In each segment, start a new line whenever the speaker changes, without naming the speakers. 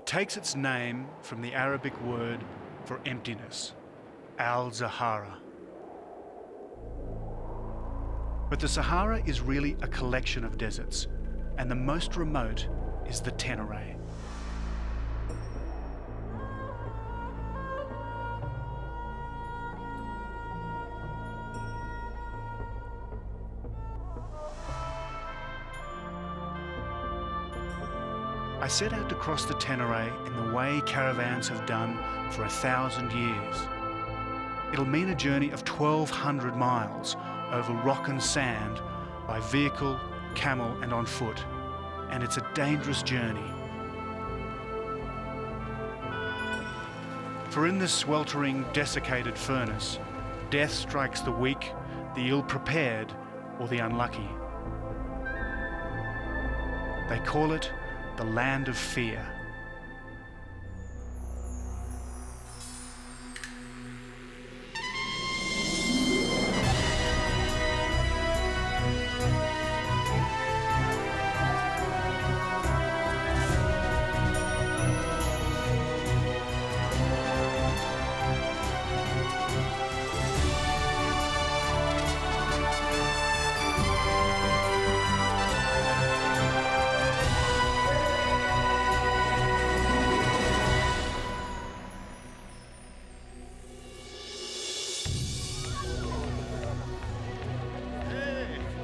takes its name from the Arabic word for emptiness, al-Sahara. But the Sahara is really a collection of deserts, and the most remote is the Tenere. I set out to cross the Tenere in the way caravans have done for 1,000 years. It'll mean a journey of 1,200 miles over rock and sand by vehicle, camel and on foot, and it's a dangerous journey. For in this sweltering, desiccated furnace, death strikes the weak, the ill-prepared or the unlucky. They call it the land of fear.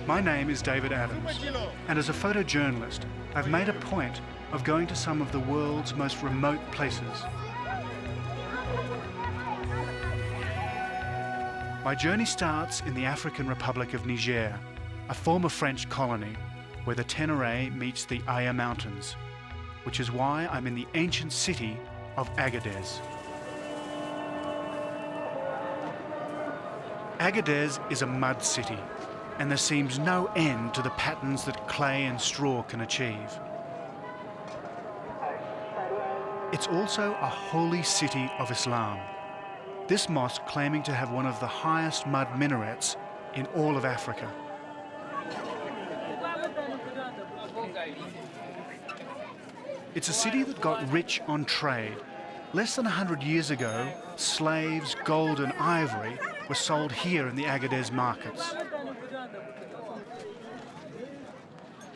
My name is David Adams, and as a photojournalist, I've made a point of going to some of the world's most remote places. My journey starts in the African Republic of Niger, a former French colony where the Tenere meets the Aya Mountains, which is why I'm in the ancient city of Agadez. Agadez is a mud city, and there seems no end to the patterns that clay and straw can achieve. It's also a holy city of Islam, this mosque claiming to have one of the highest mud minarets in all of Africa. It's a city that got rich on trade. Less than 100 years ago, slaves, gold and ivory were sold here in the Agadez markets.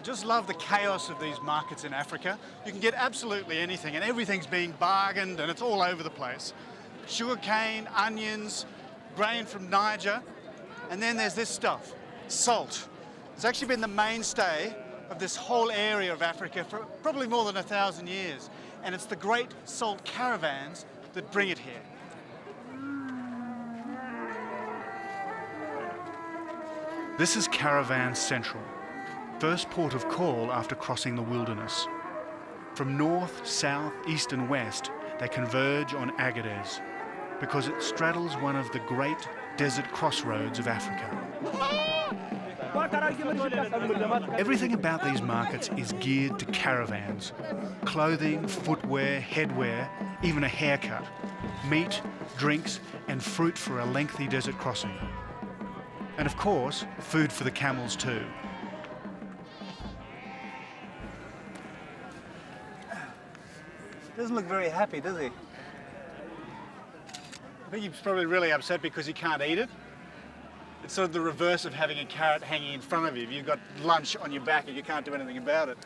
Just love the chaos of these markets in Africa. You can get absolutely anything and everything's being bargained and it's all over the place. Sugarcane, onions, grain from Niger, and then there's this stuff, salt. It's actually been the mainstay of this whole area of Africa for probably more than 1,000 years. And it's the great salt caravans that bring it here. This is Caravan Central, first port of call after crossing the wilderness. From north, south, east and west, they converge on Agadez because it straddles one of the great desert crossroads of Africa. Everything about these markets is geared to caravans. Clothing, footwear, headwear, even a haircut. Meat, drinks and fruit for a lengthy desert crossing. And of course, food for the camels too.
Doesn't look very happy, does he? I think he's probably really upset because he can't eat it. It's sort of the reverse of having a carrot hanging in front of you. You've got lunch on your back and you can't do anything about it.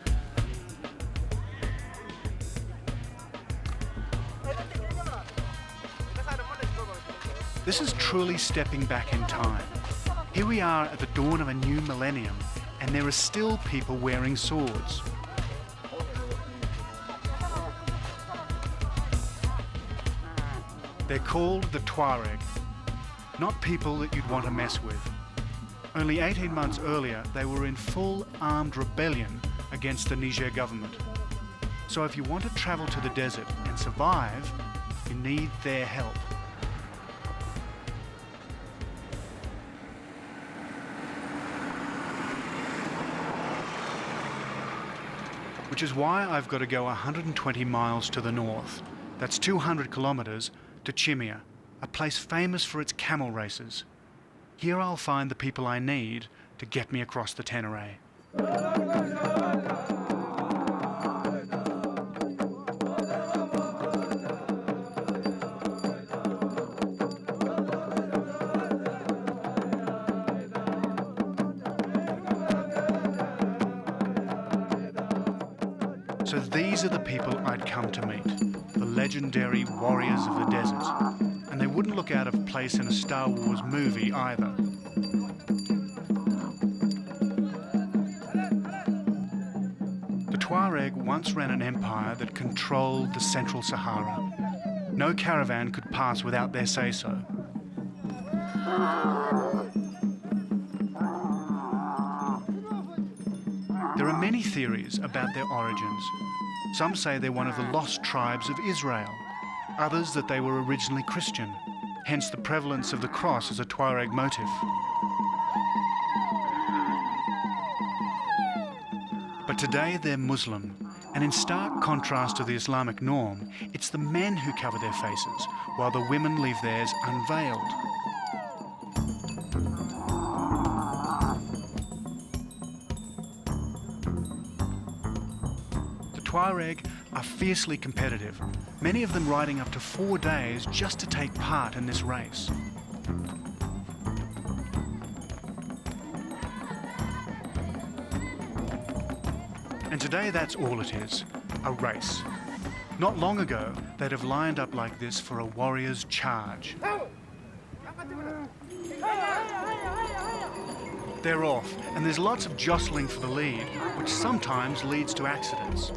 This is truly stepping back in time. Here we are at the dawn of a new millennium, and there are still people wearing swords. They're called the Tuareg, not people that you'd want to mess with. Only 18 months earlier, they were in full armed rebellion against the Niger government. So if you want to travel to the desert and survive, you need their help. Which is why I've got to go 120 miles to the north. That's 200 kilometres to Chimia, a place famous for its camel races. Here I'll find the people I need to get me across the Tenere. So these are the people I'd come to meet, the legendary warriors of the desert. And they wouldn't look out of place in a Star Wars movie either. The Tuareg once ran an empire that controlled the central Sahara. No caravan could pass without their say-so. There are many theories about their origins. Some say they're one of the lost tribes of Israel, others that they were originally Christian, hence the prevalence of the cross as a Tuareg motif. But today they're Muslim, and in stark contrast to the Islamic norm, it's the men who cover their faces, while the women leave theirs unveiled. The Tuareg are fiercely competitive, many of them riding up to 4 days just to take part in this race. And today that's all it is, a race. Not long ago, they'd have lined up like this for a warrior's charge. They're off, and there's lots of jostling for the lead, which sometimes leads to accidents.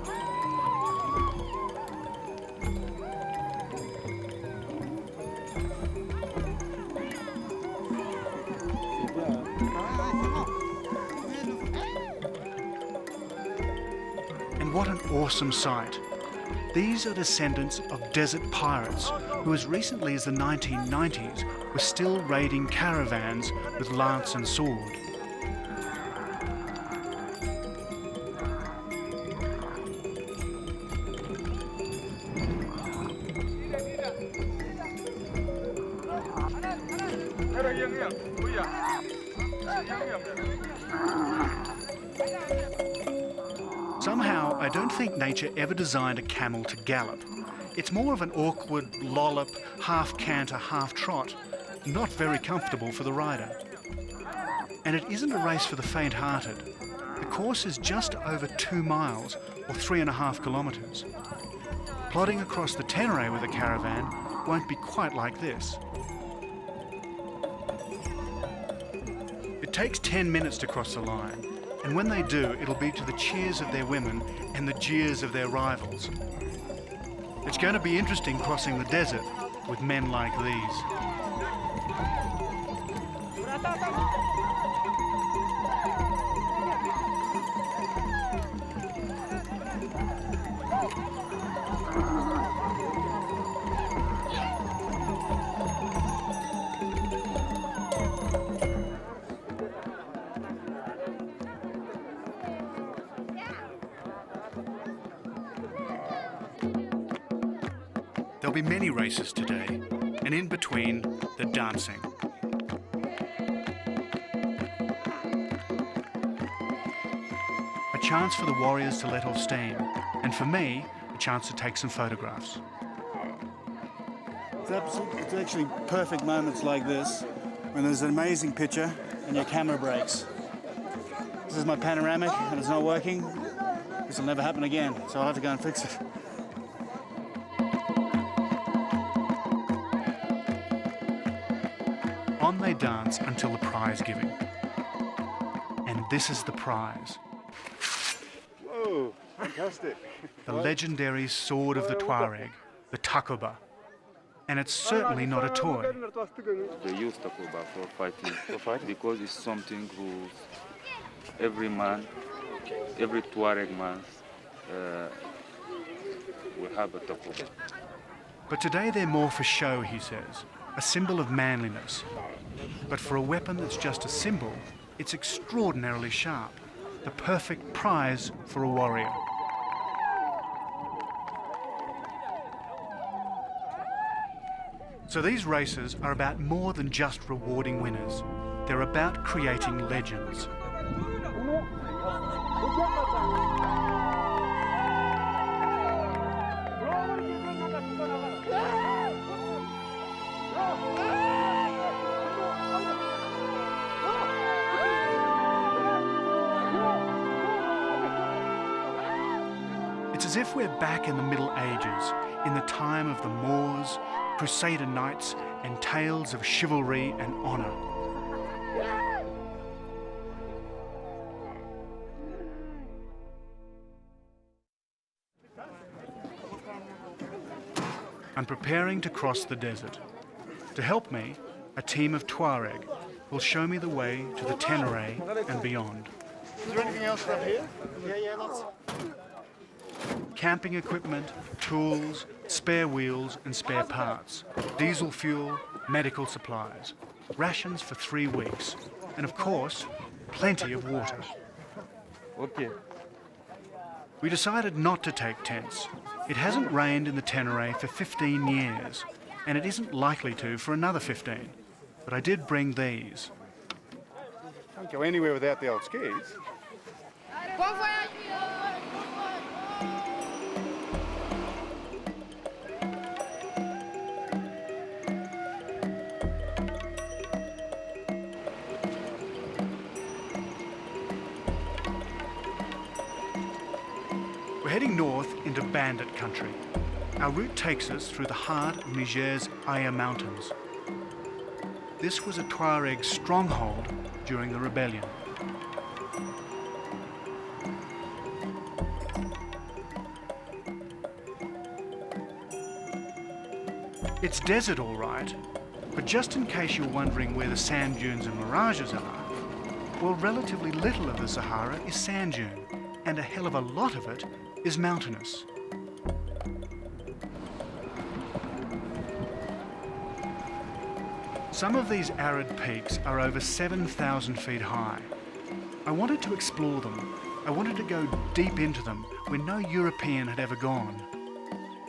What an awesome sight. These are descendants of desert pirates who as recently as the 1990s were still raiding caravans with lance and sword. Somehow, I don't think nature ever designed a camel to gallop. It's more of an awkward lollop, half canter, half trot, not very comfortable for the rider. And it isn't a race for the faint-hearted. The course is just over 2 miles, or 3.5 kilometres. Plodding across the Tenere with a caravan won't be quite like this. It takes 10 minutes to cross the line. And when they do, it'll be to the cheers of their women and the jeers of their rivals. It's going to be interesting crossing the desert with men like these. There'll be many races today, and in between, the dancing. A chance for the warriors to let off steam, and for me, a chance to take some photographs.
It's actually perfect moments like this when there's an amazing picture and your camera breaks. This is my panoramic and it's not working. This will never happen again, so I'll have to go and fix it.
On they dance until the prize giving. And this is the prize.
Whoa, fantastic.
The legendary sword of the Tuareg, the takuba. And it's certainly not a toy.
They use takuba for fighting, because it's something who every man, every Tuareg man will have a takuba.
But today they're more for show, he says, a symbol of manliness. But for a weapon that's just a symbol, it's extraordinarily sharp, the perfect prize for a warrior. So these races are about more than just rewarding winners. They're about creating legends. It's It's as if we're back in the Middle Ages, in the time of the Moors, Crusader knights, and tales of chivalry and honour. I'm preparing to cross the desert. To help me, a team of Tuareg will show me the way to the Tenere and beyond.
Is there anything else up here? Yeah, lots.
Camping equipment, tools, spare wheels and spare parts, diesel fuel, medical supplies, rations for 3 weeks, and of course, plenty of water.
Okay.
We decided not to take tents. It hasn't rained in the Tenere for 15 years, and it isn't likely to for another 15. But I did bring these.
Can't go anywhere without the old skis.
We're heading north into Bandit country. Our route takes us through the heart of Niger's Aya Mountains. This was a Tuareg stronghold during the rebellion. It's desert all right, but just in case you're wondering where the sand dunes and mirages are, well, relatively little of the Sahara is sand dune, and a hell of a lot of it is mountainous. Some of these arid peaks are over 7,000 feet high. I wanted to explore them. I wanted to go deep into them where no European had ever gone.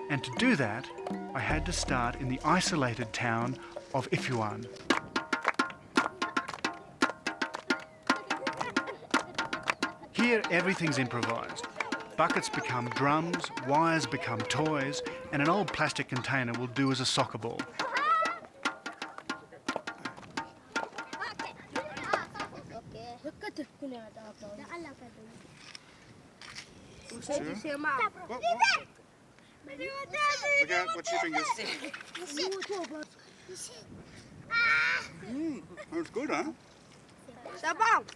And to do that, I had to start in the isolated town of Ifuan. Here, everything's improvised. Buckets become drums, wires become toys, and an old plastic container will do as a soccer ball.
Look out, watch your fingers. Oh, it's good, huh?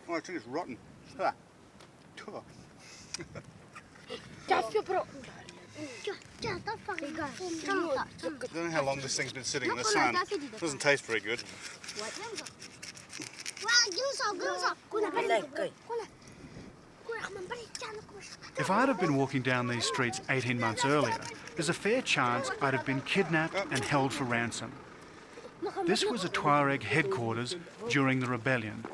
Oh, I think it's rotten. Ah. I don't know how long this thing's been sitting in the sun. It doesn't taste very good.
If I'd have been walking down these streets 18 months earlier, there's a fair chance I'd have been kidnapped and held for ransom. This was a Tuareg headquarters during the rebellion.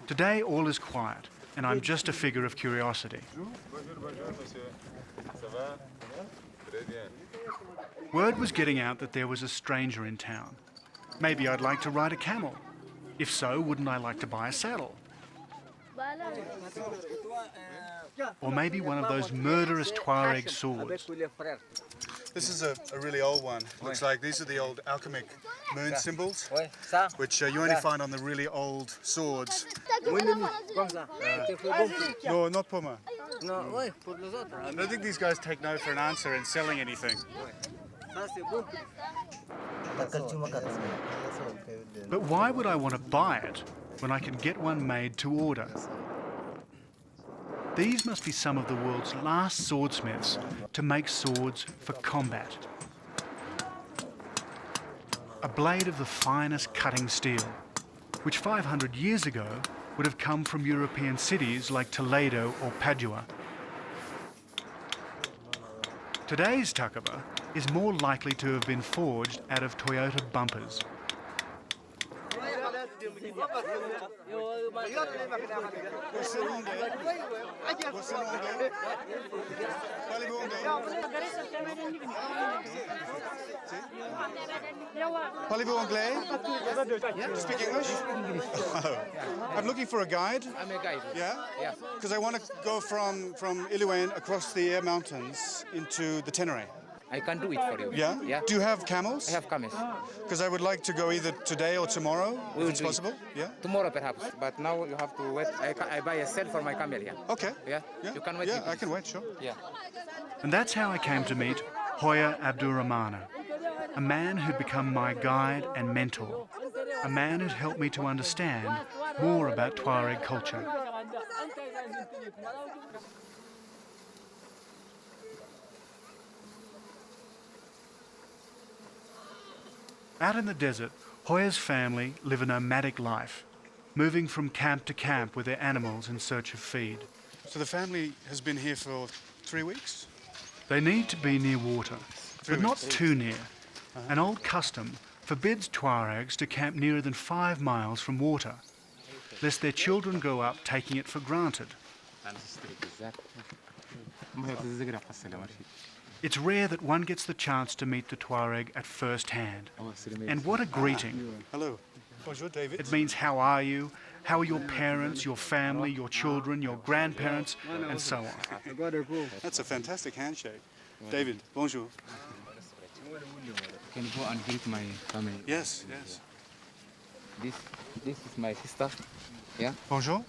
Today all is quiet, and I'm just a figure of curiosity. Word was getting out that there was a stranger in town. Maybe I'd like to ride a camel. If so, wouldn't I like to buy a saddle? Or maybe one of those murderous Tuareg swords.
This is a really old one. Looks like these are the old alchemic moon symbols, which you only find on the really old swords. No, not Puma. I don't think these guys take no for an answer in selling anything.
But why would I want to buy it when I can get one made to order? These must be some of the world's last swordsmiths to make swords for combat. A blade of the finest cutting steel, which 500 years ago would have come from European cities like Toledo or Padua. Today's takaba is more likely to have been forged out of Toyota bumpers.
Parlez-vous anglais? Speak English? I'm looking for a guide.
I'm a guide.
Yeah?
Yeah.
Because I want to go from Iluan across the Air Mountains into the Tenere.
I can do it for you.
Yeah?
Yeah.
Do you have camels?
I have camels.
Because I would like to go either today or tomorrow,
We
if
will
it's
do it.
possible. Yeah?
Tomorrow perhaps, but now you have to wait. I buy a cell for my camel here.
Okay.
Yeah? You can wait.
Yeah,
with
I
this.
can wait, sure.
Yeah.
And that's how I came to meet Hoya Abdurrahmana, a man who'd become my guide and mentor, a man who'd helped me to understand more about Tuareg culture. Out in the desert, Hoya's family live a nomadic life, moving from camp to camp with their animals in search of feed.
So the family has been here for 3 weeks?
They need to be near water, but not too near. An old custom forbids Tuaregs to camp nearer than 5 miles from water, lest their children grow up taking it for granted. It's rare that one gets the chance to meet the Tuareg at first hand. And what a greeting.
Hello. Bonjour, David.
It means how are you, how are your parents, your family, your children, your grandparents, and so on.
That's a fantastic handshake. David, bonjour.
Can you go and greet my family?
Yes, yes.
This is my sister. Yeah.
Bonjour.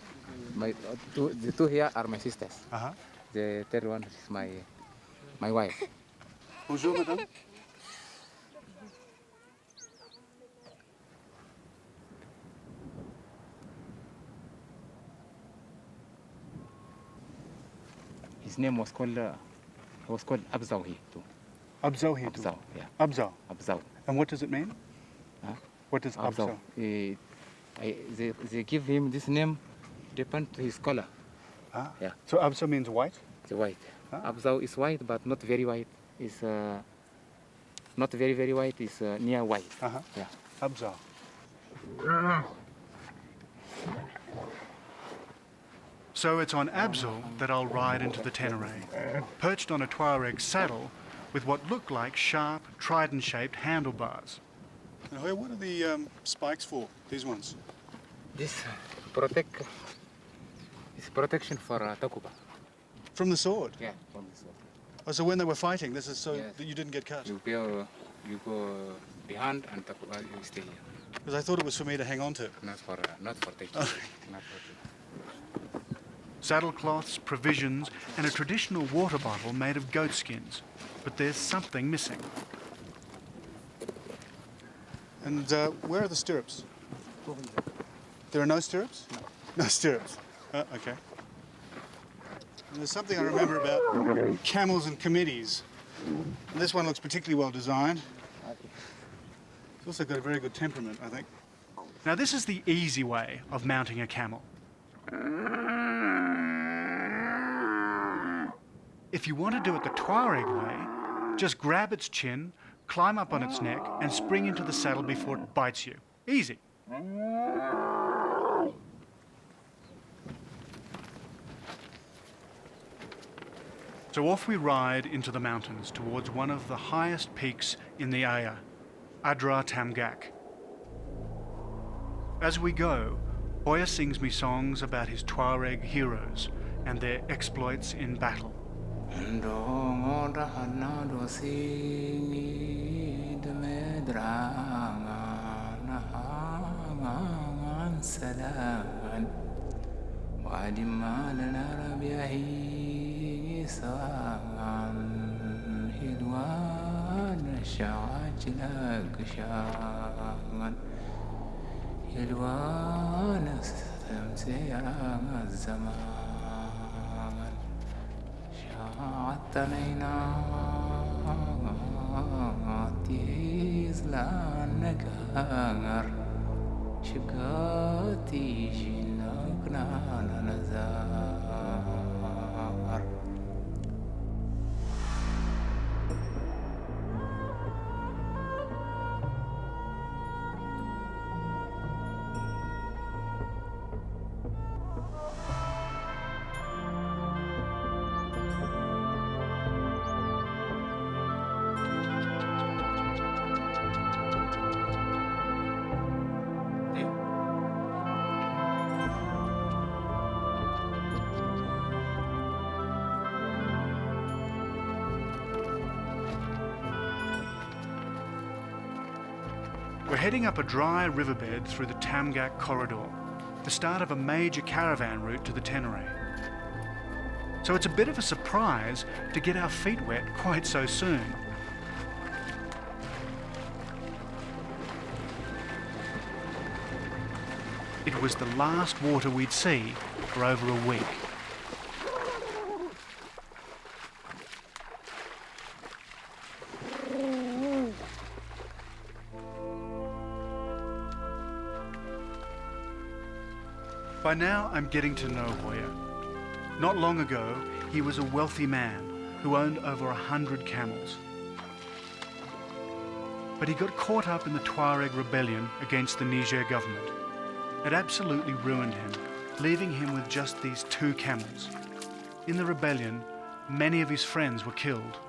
The two here are my sisters.
Uh-huh.
The third one is my wife.
Bonjour, madame.
His name was called Abzawi too.
Abzo here.
Abzaw, yeah.
Abzo.
Abzaw.
And what does it mean?
Huh?
What does Abzo?
They give him this name depend to his color.
Ah.
Yeah.
So Abzo means white?
The white.
Ah.
Abzaw is white, but not very white. Is not very very white. Is near white.
Uh-huh.
Yeah.
Abzo.
So it's on Abzal that I'll ride into the Tenere, perched on a Tuareg saddle with what look like sharp, trident-shaped handlebars.
And Hoya, what are the spikes for, these ones?
This is protection for Takuba.
From the sword?
Yeah, from the sword.
Oh, so when they were fighting, this is so
Yes.
that you didn't get cut?
You go behind and Takuba you stay here.
Because I thought it was for me to hang on to.
Not for taking.
Oh.
Not for taking.
Saddlecloths, provisions, and a traditional water bottle made of goat skins. But there's something missing.
And where are the stirrups? There are no stirrups? No stirrups. Okay. And there's something I remember about camels and committees. And this one looks particularly well designed. It's also got a very good temperament, I think.
Now this is the easy way of mounting a camel. If you want to do it the Tuareg way, just grab its chin, climb up on its neck, and spring into the saddle before it bites you. Easy. So off we ride into the mountains towards one of the highest peaks in the Aya, Adra Tamgak. As we go, Hoya sings me songs about his Tuareg heroes and their exploits in battle. We're heading up a dry riverbed through the Tamgak corridor, the start of a major caravan route to the Tenere. So it's a bit of a surprise to get our feet wet quite so soon. It was the last water we'd see for over a week. By now, I'm getting to know Hoya. Not long ago, he was a wealthy man who owned over 100 camels. But he got caught up in the Tuareg rebellion against the Niger government. It absolutely ruined him, leaving him with just these 2 camels. In the rebellion, many of his friends were killed.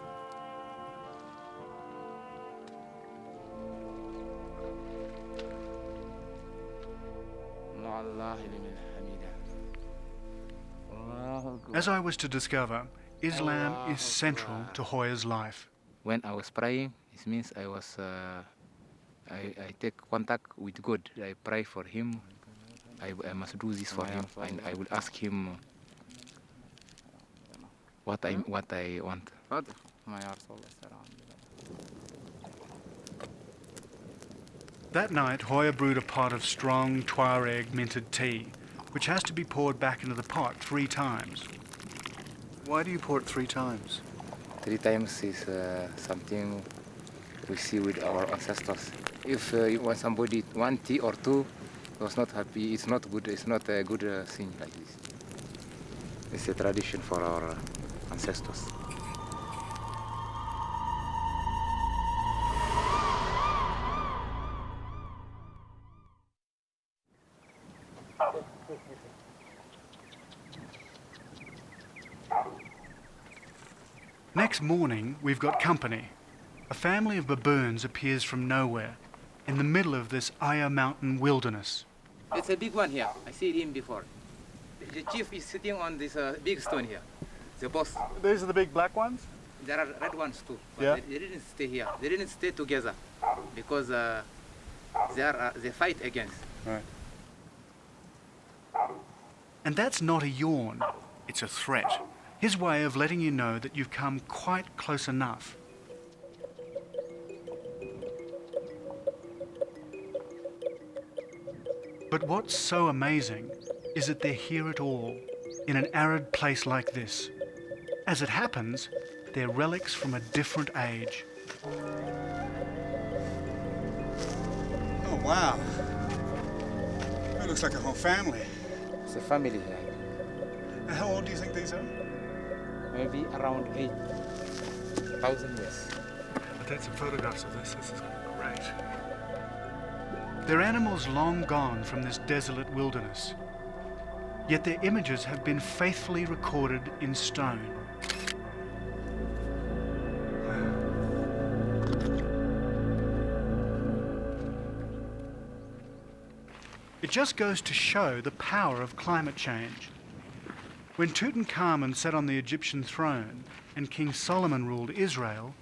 As I was to discover, Islam is central to Hoya's life.
When I was praying, it means I take contact with God. I pray for him. I must do this for him, and I will ask him what I want.
That night, Hoya brewed a pot of strong Tuareg minted tea, which has to be poured back into the pot 3 times. Why do you pour it 3 times?
3 times is something we see with our ancestors. If when somebody 1 tea or 2 was not happy, it's not good. It's not a good thing like this. It's a tradition for our ancestors.
Next morning, we've got company. A family of baboons appears from nowhere, in the middle of this Aya mountain wilderness.
It's a big one here. I see him before. The chief is sitting on this big stone here. The boss.
These are the big black ones?
There are red ones too. But
Yeah.
they didn't stay here. They didn't stay together because they fight against.
Right. And that's not a yawn, it's a threat. His way of letting you know that you've come quite close enough. But what's so amazing is that they're here at all, in an arid place like this. As it happens, they're relics from a different age. Oh, wow. It looks like a whole family.
It's a family here.
And how old do you think these are?
Maybe around 8,000 years.
I'll take some photographs of this. This is great. They're animals long gone from this desolate wilderness. Yet their images have been faithfully recorded in stone. It just goes to show the power of climate change. When Tutankhamun sat on the Egyptian throne and King Solomon ruled Israel,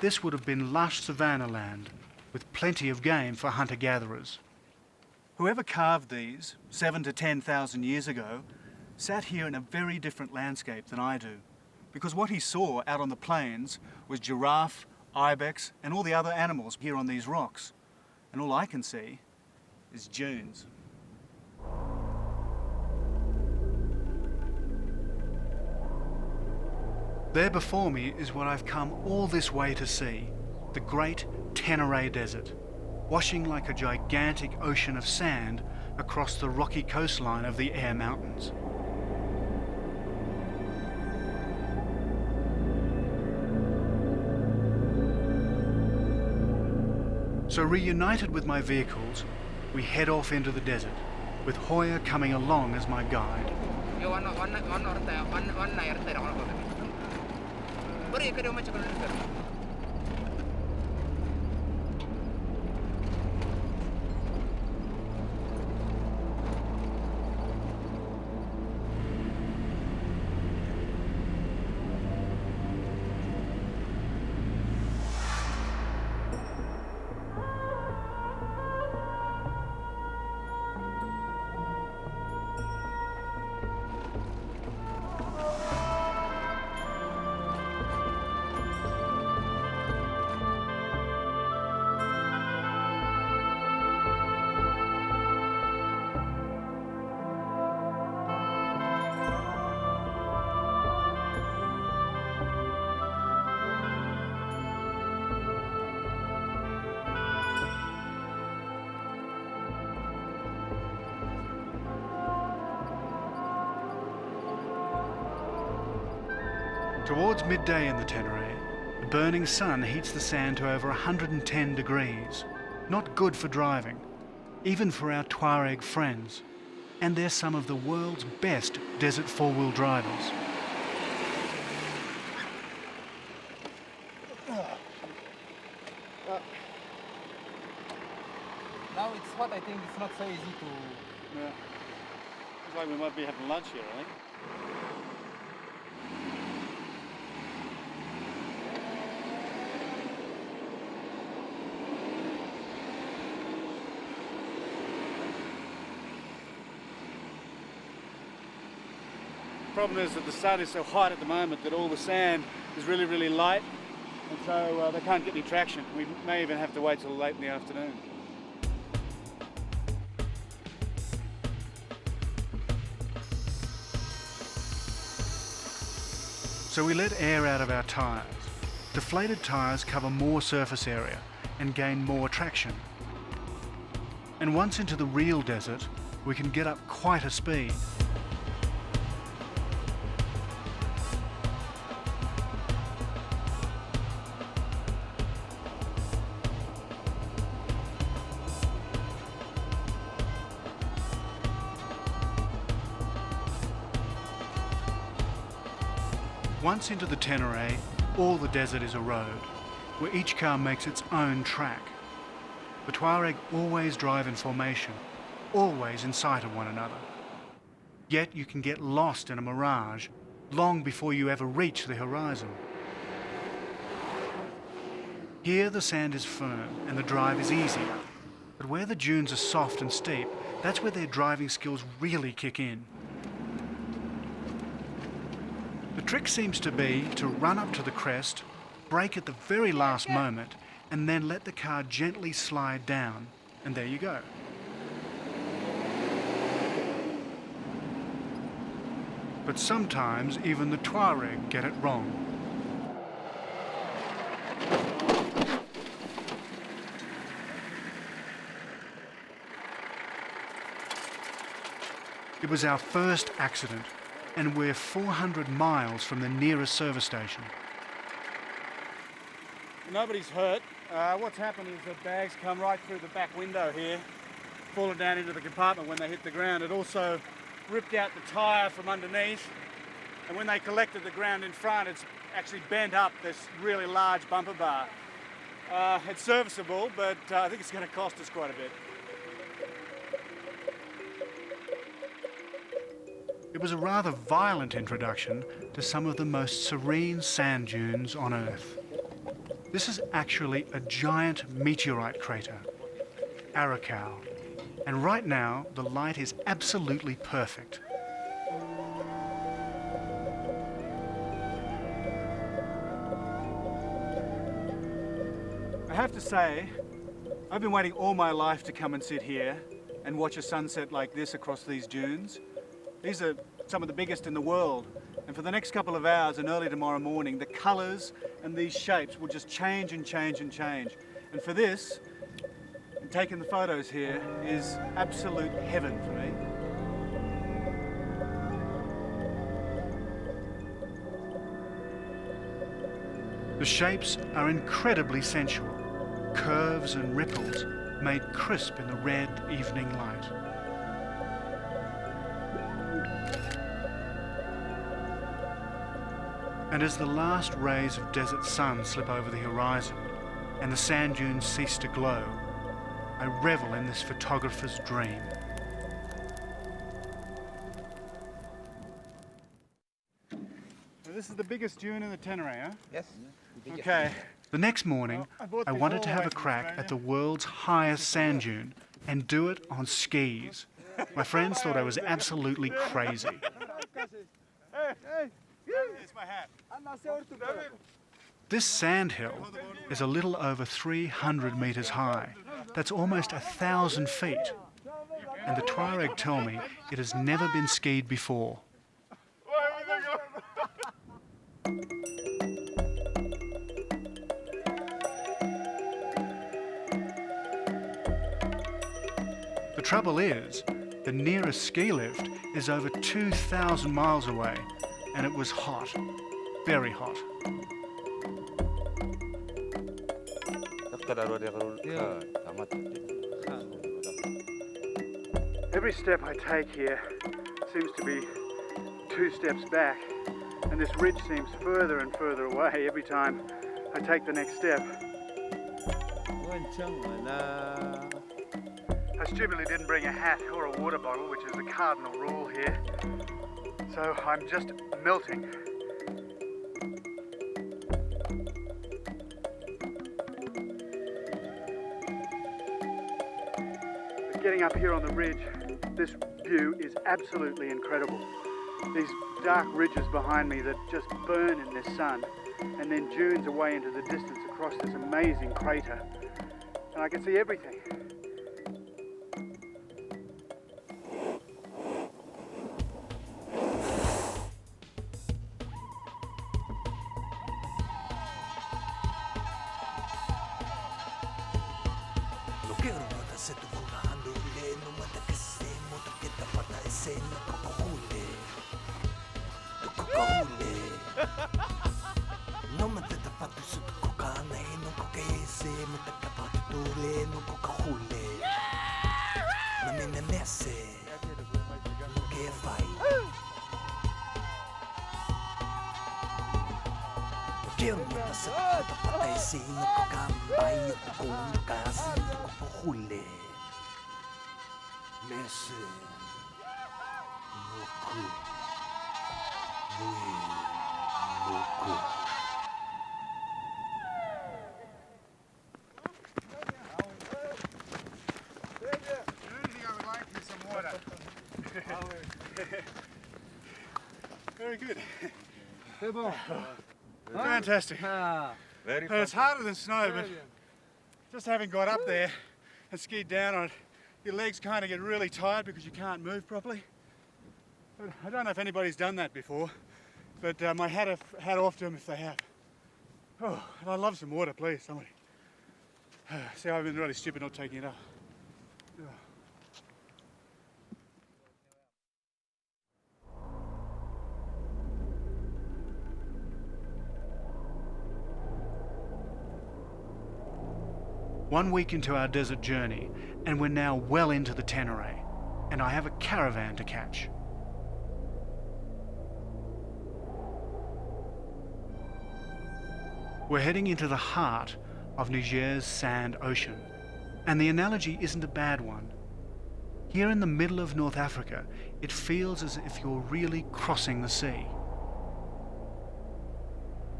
this would have been lush savanna land with plenty of game for hunter-gatherers. Whoever carved these 7,000 to 10,000 years ago sat here in a very different landscape than I do, because what he saw out on the plains was giraffe, ibex and all the other animals here on these rocks, and all I can see is dunes. There before me is what I've come all this way to see, the great Tenere Desert, washing like a gigantic ocean of sand across the rocky coastline of the Air Mountains. So reunited with my vehicles, we head off into the desert, with Hoya coming along as my guide.
Towards midday in the Tenere, the burning sun heats the sand to over 110 degrees. Not good for driving, even for our Tuareg friends. And they're some of the world's best desert four-wheel drivers.
Now it's hot, I think it's not so easy to...
Yeah. Looks like we might be having lunch here, I think. The problem is that the sun is so hot at the moment that all the sand is really, really light, and so they can't get any traction. We may even have to wait till late in the afternoon. So we let air out of our tyres. Deflated tyres cover more surface area and gain more traction. And once into the real desert, we can get up quite a speed. Once into the Tenere, all the desert is a road, where each car makes its own track. The Tuareg always drive in formation, always in sight of one another. Yet you can get lost in a mirage long before you ever reach the horizon. Here the sand is firm and the drive is easy, but where the dunes are soft and steep, that's where their driving skills really kick in. The trick seems to be to run up to the crest, brake at the very last moment, and then let the car gently slide down, and there you go. But sometimes even the Tuareg get it wrong. It was our first accident, and we're 400 miles from the nearest service station. Nobody's hurt. What's happened is the bags come right through the back window here, fallen down into the compartment when they hit the ground. It also ripped out the tyre from underneath, and when they collected the ground in front, it's actually bent up this really large bumper bar. It's serviceable, but I think it's going to cost us quite a bit. It was a rather violent introduction to some of the most serene sand dunes on Earth. This is actually a giant meteorite crater, Arakau, and right now the light is absolutely perfect. I have to say, I've been waiting all my life to come and sit here and watch a sunset like this across these dunes. These are some of the biggest in the world, and for the next couple of hours and early tomorrow morning, the colours and these shapes will just change and change and change. And for this, taking the photos here is absolute heaven for me. The shapes are incredibly sensual, curves and ripples made crisp in the red evening light. And as the last rays of desert sun slip over the horizon and the sand dunes cease to glow, I revel in this photographer's dream. So this is the biggest dune in the Tenere, huh?
Yes.
Okay. The next morning, I wanted to have a crack at the world's highest sand dune and do it on skis. My friends thought I was absolutely crazy. It's my hat. This sandhill is a little over 300 metres high. That's almost 1,000 feet. And the Tuareg tell me it has never been skied before. The trouble is, the nearest ski lift is over 2,000 miles away, and it was hot.
very hot. Every step I take here seems to be 2 steps back, and this ridge seems further and further away every time I take the next step. I stupidly didn't bring a hat or a water bottle, which is the cardinal rule here, so I'm just melting. Getting up here on the ridge, this view is absolutely incredible. These dark ridges behind me that just burn in this sun, and then dunes away into the distance across this amazing crater. And I can see everything. Very good. Fantastic.
Very
And it's harder than snow, but just having got up there and skied down on it, your legs kind of get really tired because you can't move properly. But I don't know if anybody's done that before, but my hat off to them if they have. Oh, and I'd love some water, please, somebody. See, I've been really stupid not taking it up. Oh. One week into our desert journey, and we're now well into the Tenere, and I have a caravan to catch. We're heading into the heart of Niger's sand ocean, and the analogy isn't a bad one. Here in the middle of North Africa, it feels as if you're really crossing the sea.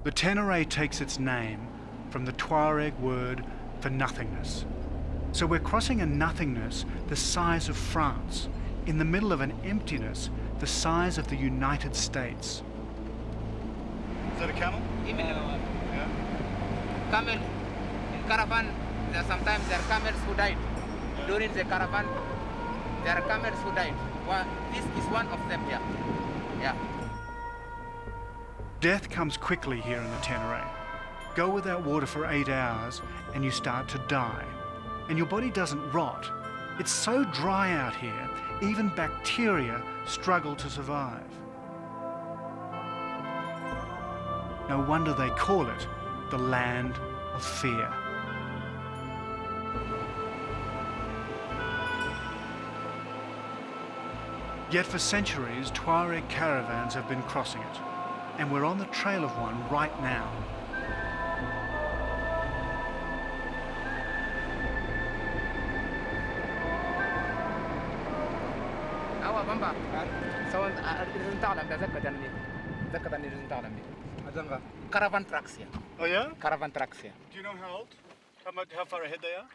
The Tenere takes its name from the Tuareg word for nothingness. So we're crossing a nothingness the size of France, in the middle of an emptiness the size of the United States. Is that a camel?
Yeah.
Yeah.
Camel in caravan, sometimes there are camels who died. During the caravan, there are camels who died. This is one of them here. Yeah.
Death comes quickly here in the Tenere. Go without water for 8 hours and you start to die. And your body doesn't rot. It's so dry out here, even bacteria struggle to survive. No wonder they call it the land of fear. Yet for centuries, Tuareg caravans have been crossing it, and we're on the trail of one right now.
Caravan trucks here.
Oh yeah?
Caravan trucks here.
Do you know how old? How far ahead they are?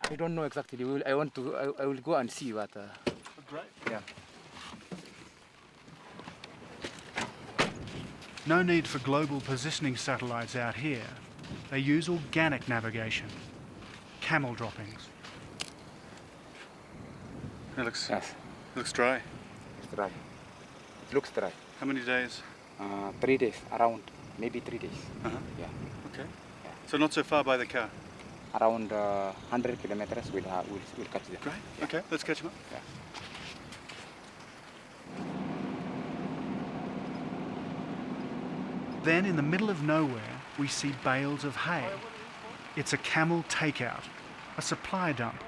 I don't know exactly. I will go and see what.
Oh, great.
Yeah.
No need for global positioning satellites out here. They use organic navigation. Camel droppings. It looks dry.
It's dry. It looks dry.
How many days?
3 days, around maybe 3 days.
Uh-huh.
Yeah.
Okay.
Yeah.
So not so far by the car.
Around 100 kilometers, we'll catch them.
Great.
Yeah.
Okay, let's catch them up.
Yeah.
Then in the middle of nowhere, we see bales of hay. It's a camel takeout, a supply dump.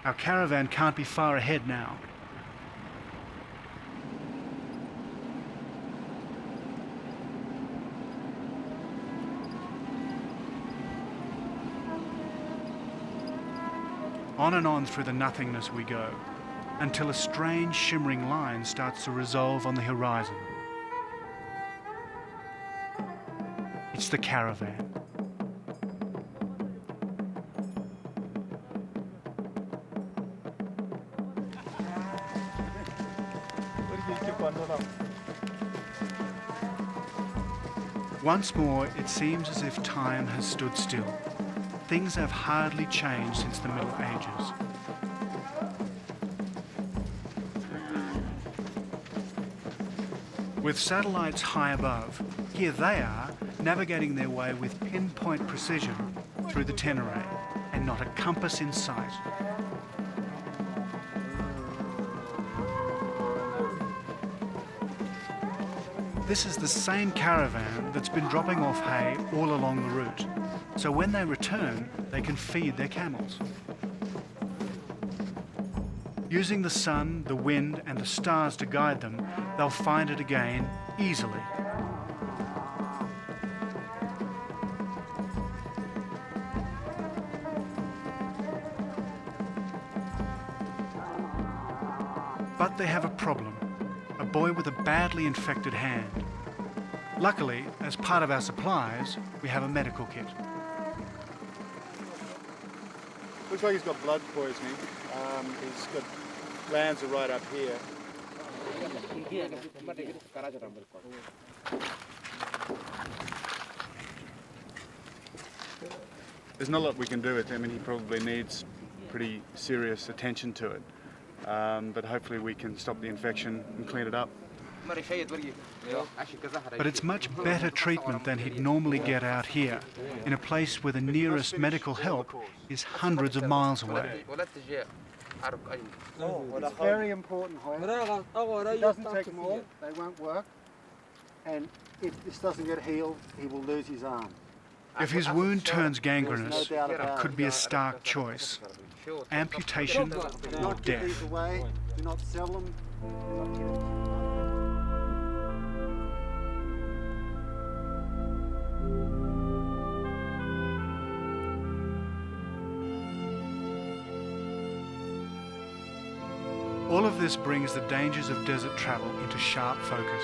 Our caravan can't be far ahead now. On and on through the nothingness we go, until a strange shimmering line starts to resolve on the horizon. It's the caravan. Once more, it seems as if time has stood still. Things have hardly changed since the Middle Ages. With satellites high above, here they are, navigating their way with pinpoint precision through the Tenere, and not a compass in sight. This is the same caravan that's been dropping off hay all along the route, so when they return, they can feed their camels. Using the sun, the wind, and the stars to guide them, they'll find it again easily. But they have a problem. A boy with a badly infected hand. Luckily, as part of our supplies, we have a medical kit.
Looks like he's got blood poisoning. He's got glands are right up here. There's not a lot we can do with him, and he probably needs pretty serious attention to it. But hopefully we can stop the infection and clean it up.
But it's much better treatment than he'd normally get out here, in a place where the nearest medical help is hundreds of miles away.
It's very important, however. It doesn't take them all, they won't work. And if this doesn't get healed, he will lose his arm.
If his wound turns gangrenous, it could be a stark choice. Amputation or
Do not give these
death.
away, do not sell them, do not give them.
All of this brings the dangers of desert travel into sharp focus.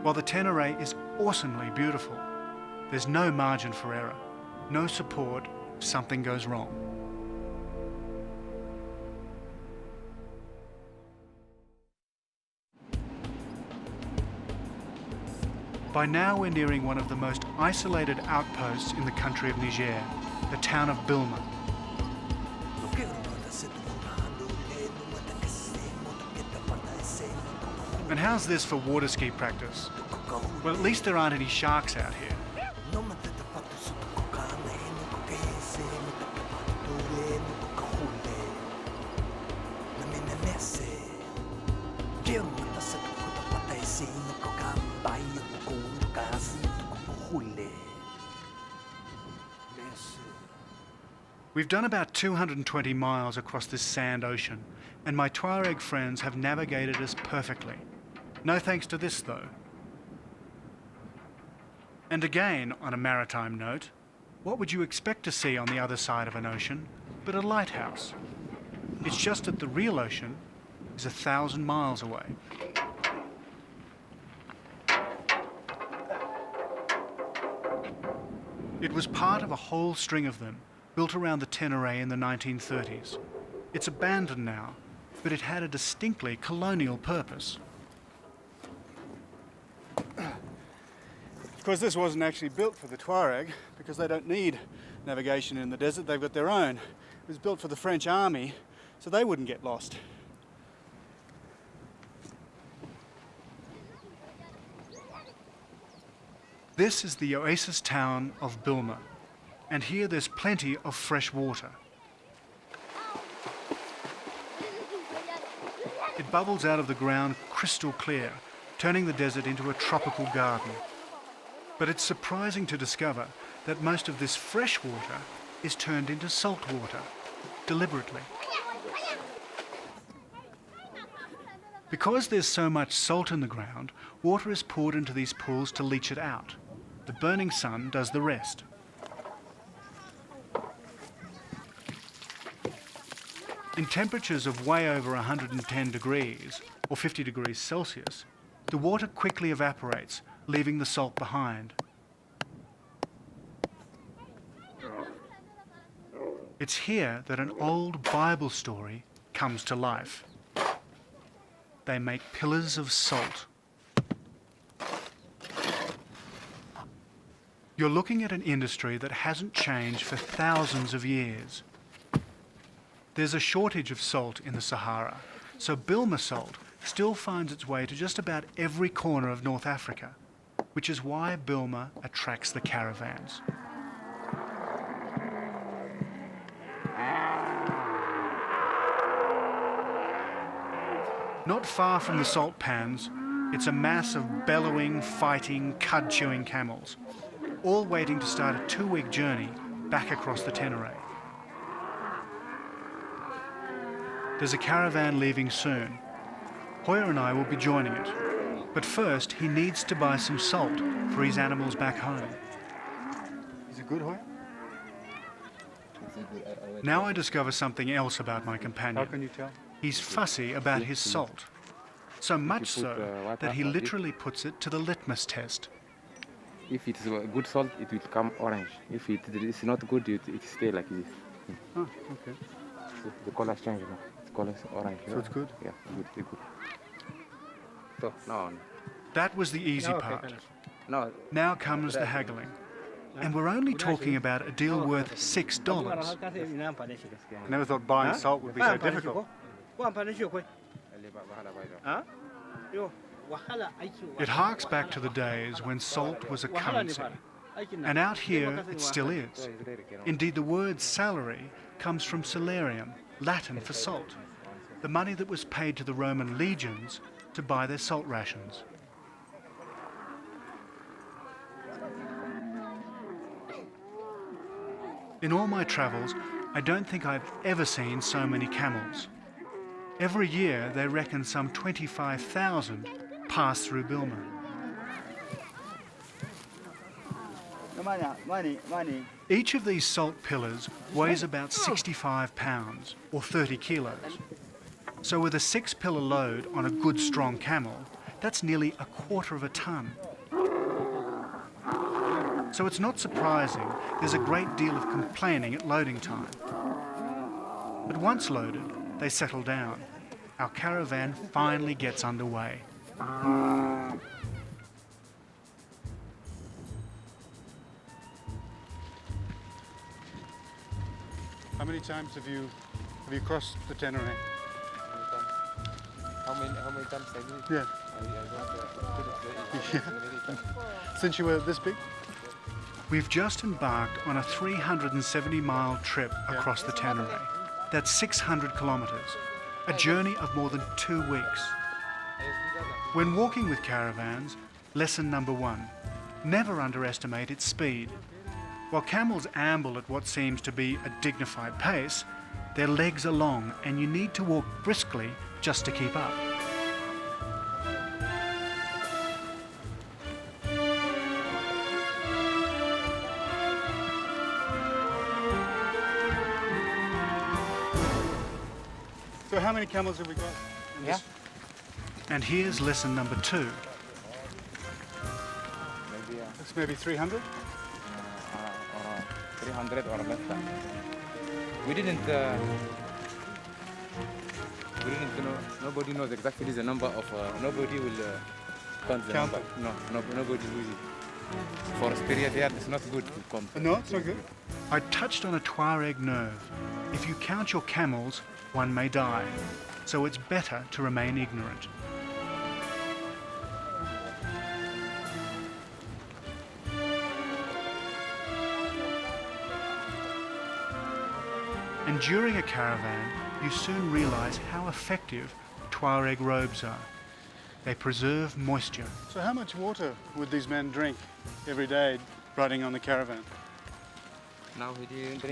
While the Tenere is awesomely beautiful, there's no margin for error, no support if something goes wrong. By now we're nearing one of the most isolated outposts in the country of Niger, the town of Bilma. And how's this for water ski practice? Well, at least there aren't any sharks out here. We've done about 220 miles across this sand ocean, and my Tuareg friends have navigated us perfectly. No thanks to this, though. And again, on a maritime note, what would you expect to see on the other side of an ocean but a lighthouse? It's just that the real ocean is 1,000 miles away. It was part of a whole string of them, built around the Tenere in the 1930s. It's abandoned now, but it had a distinctly colonial purpose.
Of course, this wasn't actually built for the Tuareg because they don't need navigation in the desert, they've got their own. It was built for the French army so they wouldn't get lost.
This is the oasis town of Bilma, and here there's plenty of fresh water.
It bubbles out of the ground crystal clear, turning the desert into a tropical garden. But it's surprising to discover that most of this fresh water is turned into salt water, deliberately. Because there's so much salt in the ground, water is poured into these pools to leach it out. The burning sun does the rest. In temperatures of way over 110 degrees, or 50 degrees Celsius, the water quickly evaporates, leaving the salt behind. It's here that an old Bible story comes to life. They make pillars of salt. You're looking at an industry that hasn't changed for thousands of years. There's a shortage of salt in the Sahara, so Bilma salt still finds its way to just about every corner of North Africa, which is why Bilma attracts the caravans. Not far from the salt pans, it's a mass of bellowing, fighting, cud-chewing camels, all waiting to start a 2-week journey back across the Tenere. There's a caravan leaving soon. Hoyer and I will be joining it. But first, he needs to buy some salt for his animals back home.
Is it good, Hoyer?
Now I discover something else about my companion.
How can you tell?
He's fussy about his salt. So much so that he literally puts it to the litmus test.
If it's good salt, it will come orange. If it is not good, it stay like this.
Oh, okay.
So the color change now. The color is orange.
So it's good?
Yeah, good. So now.
That was the easy part. Now comes the haggling. And we're only talking about a deal worth $6.
I never thought buying salt would be so difficult.
It harks back to the days when salt was a currency. And out here, it still is. Indeed, the word salary comes from salarium, Latin for salt, the money that was paid to the Roman legions to buy their salt rations. In all my travels, I don't think I've ever seen so many camels. Every year, they reckon some 25,000 pass through Bilma. Each of these salt pillars weighs about 65 pounds, or 30 kilos. So with a 6-pillar load on a good strong camel, that's nearly 1/4 of a ton. So it's not surprising there's a great deal of complaining at loading time. But once loaded, they settle down. Our caravan finally gets underway.
How many times have you crossed the Tenere?
How many times have you?
Yeah. Since you were this big?
We've just embarked on a 370-mile trip across the Tenere. That's 600 kilometres, a journey of more than 2 weeks. When walking with caravans, lesson number 1, never underestimate its speed. While camels amble at what seems to be a dignified pace, their legs are long and you need to walk briskly just to keep up.
So how many camels have we got?
Yeah.
And here's lesson number 2.
Maybe
It's maybe 300?
300 or less than. We didn't know. Nobody knows exactly the number of. Nobody will count the
Count
number. No, nobody will use it. For a period here, it's not good to count.
No, it's not good.
I touched on a Tuareg nerve. If you count your camels, one may die. So it's better to remain ignorant. And during a caravan, you soon realize how effective
Tuareg robes are. They preserve moisture.
So how much water would these men drink every day riding on the caravan?
Now we drink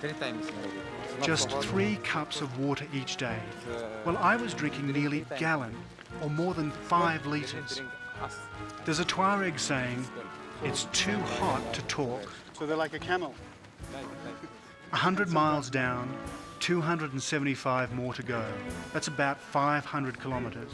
3 times.
Just 3 cups of water each day. Well, I was drinking nearly a gallon, or more than 5 litres. There's a Tuareg saying, it's too hot to talk.
So they're like a camel.
100 miles down, 275 more to go. That's about 500 kilometres.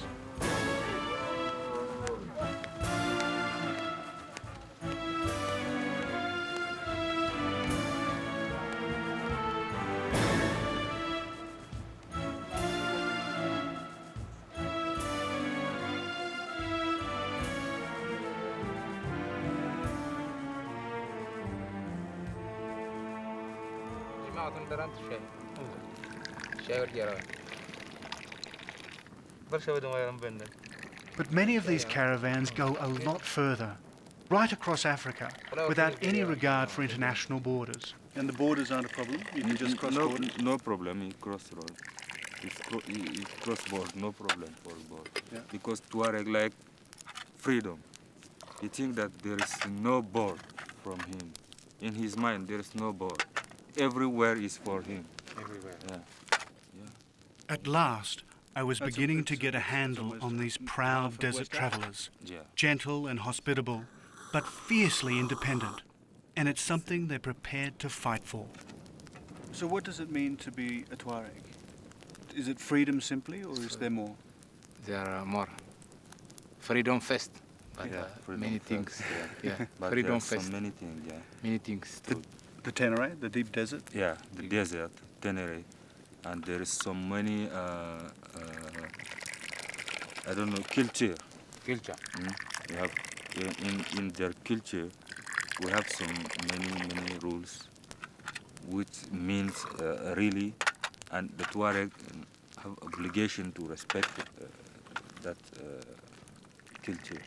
But many of these caravans go a lot further, right across Africa, without any regard for international borders.
And the borders aren't a problem? You can just cross
no,
borders?
no problem, he cross road. It's cross board, no problem for board.
Yeah.
Because Tuareg like freedom. He think that there is no board from him. In his mind, there is no board. Everywhere is for him.
Everywhere.
Yeah.
At last, I was beginning to get a handle on these proud desert travellers.
Yeah.
Gentle and hospitable, but fiercely independent. And it's something they're prepared to fight for.
So what does it mean to be a Tuareg? Is it freedom simply, or is there more?
There are more. Freedom first, but
freedom
many
first,
things. Yeah,
But
freedom
there's so
first.
many things, yeah.
Many things too.
The Tenere, the deep desert?
Yeah, the desert, Tenere, and there is so many, I don't know, culture.
Culture.
We have in their culture, we have some many rules, which means really, and the Tuareg have obligation to respect that culture.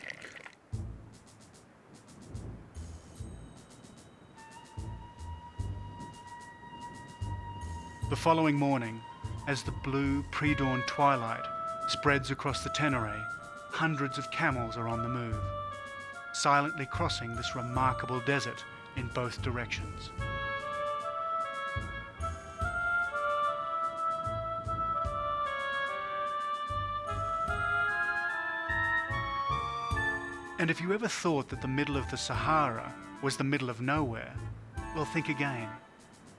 The following morning, as the blue pre-dawn twilight spreads across the Tenere, hundreds of camels are on the move, silently crossing this remarkable desert in both directions. And if you ever thought that the middle of the Sahara was the middle of nowhere, well, think again.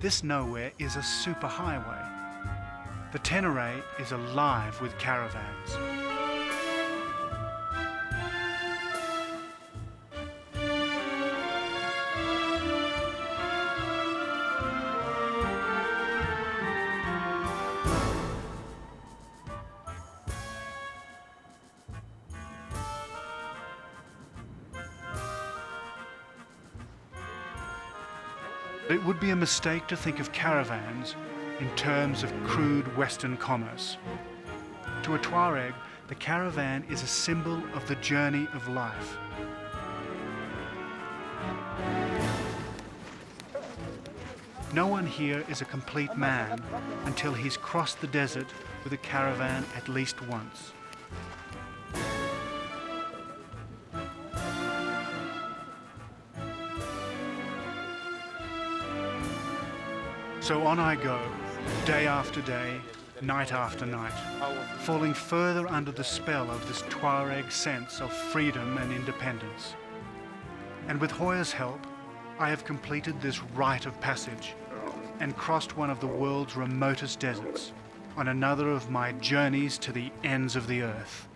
This nowhere is a superhighway. The Tenere is alive with caravans. It would be a mistake to think of caravans in terms of crude Western commerce. To a Tuareg, the caravan is a symbol of the journey of life. No one here is a complete man until he's crossed the desert with a caravan at least once. So on I go, day after day, night after night, falling further under the spell of this Tuareg sense of freedom and independence. And with Hoya's help, I have completed this rite of passage and crossed one of the world's remotest deserts on another of my journeys to the ends of the earth.